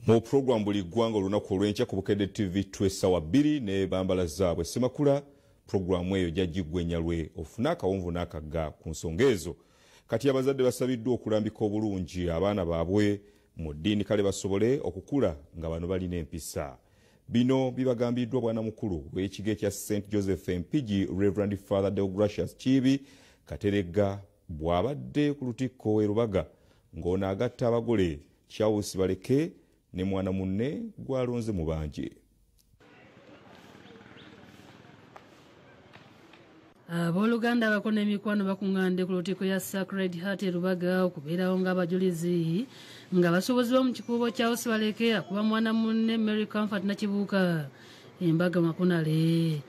Mu program buli ggwanga olunaku olw'enkya ku Bukedde TV tw'essaawa 2 ne bambala zaabwe Semakula. Programu eyo jagigwenya lwe ofuna akawunvu n'akagga ku nsonga ezo. Kati abazadde basabiddwa okulambika obulungi abaana baabwe mu ddiini kale basobole okukula nga bano balina empisa. Bino bibagambiddwa bwana mukulu w'ekigo ekya St. Joseph Mpigi Reverend Father Deogracius Chibi Kateregga bw'abadde ku lutikko e Rubaga ng'onaagatta abagole Charles Baleke ne mwana munne gwalonze mu banje. Abooluganda abakona emikwano bakuŋŋaanidde ku lutikko ya Sacred Heart e Rubaga okubeerawo ng'abajulizi ng'abasuubuzi b'omu Kikuubo Charles Baleke akuba mwana munne Mary Comfort Nakibuuka Embaga makunale.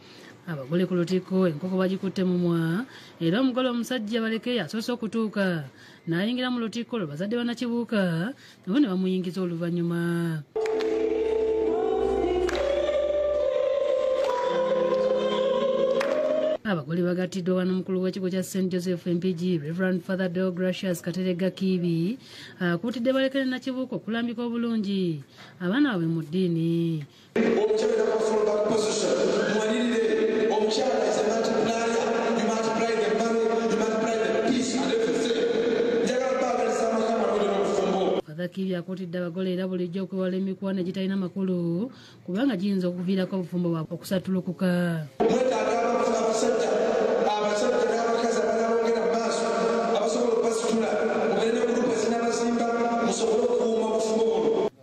Abagole ku lutikko enkoko bagikutte mumwa era omugole omusajja Baleke yasoose okutuuka n'ayingira mu lutikko lwe bazadde ba Nakibuuka nabo ne bamuyingiza oluvannyuma. Abagole bagattiddwa wano mukulu w'ekigo kya St. Joseph Mpigi Reverend Father Deogracius Kateregga Kibi akuutidde Baleke ne Nakibuuka okulambika obulungi abaana baabwe mu ddiini. Father Kibi akuutidde abagole era bulijjo okwewala emikwano egitalina makulu kubanga giyinza okuviirako obufumbo bwabwe okusatulukuka.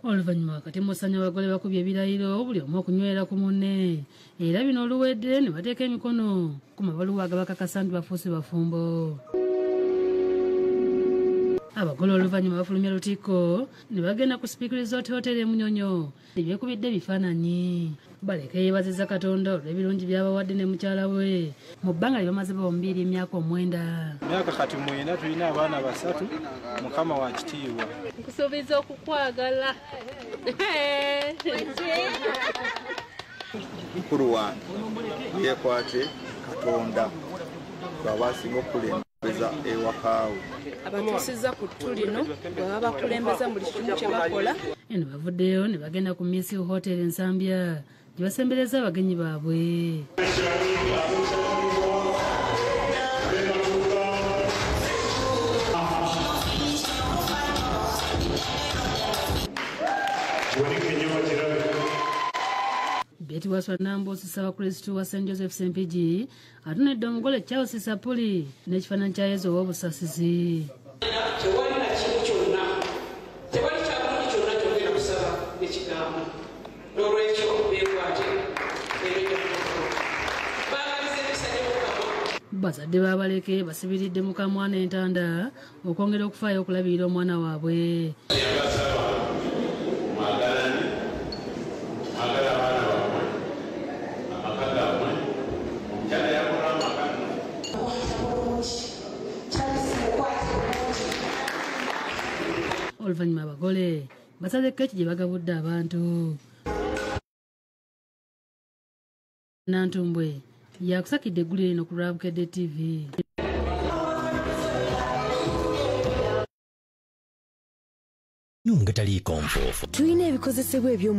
Oluvannyuma wakati musanya abagole bakubye ebirayiro buli omu okunywera ku munne era bino oluwedde ne bateeka emikono ku mabaluwa agabakakasa nti bafuuse bafumbo. Abagole oluvannyuma bafulumya lutikko ne bagenda ku Speaker Hotel e Munyonyo ebyekubidde ebifaananyi. Baleke yeebazizza Katonda olw'ebirungi by'abawadde ne mukyala we mu bbanga lye bamaze bombi emyaka 9. Myaka kati 9 tulina abaana 3 Mukama wa kitiibwa. Nkusuubiza okukwagala. Mukulu wange yeekwate Katonda bw'abasinga okulembeza ewakaawe. Abatuusizza ku ttu lino bw'aba bakulembeza buli kimu kye bakola. Eno bavuddeyo ne bagenda ku Miss Hotel Nsambya gye basembereza abagenyi baabwe. Beti waswa Nambosi Ssaabakristu wa St. Joseph Mpigi atunedde omugole Charles Sapuli n'ekifaananyi kya Yezu ow'obusasizi. Tewali na kimu kyonna, tewali kyabulungi kyonna kyogenda kusaba ekigambo. N'olwekyo beekwate baagaliza ebisale Mukama. Bazadde ba Baleke basibiridde mukamwana entanda okwongera okufaayo okulabirira omwana waabwe. Oluvannyuma abagole basaze keeki gye bagabudde abantu. Nantumbwe yakusakidde eggulire lino ku lwa Bukedde TV. Nunga taliiko nfoofu. Tulina ebikozesebwa ebyo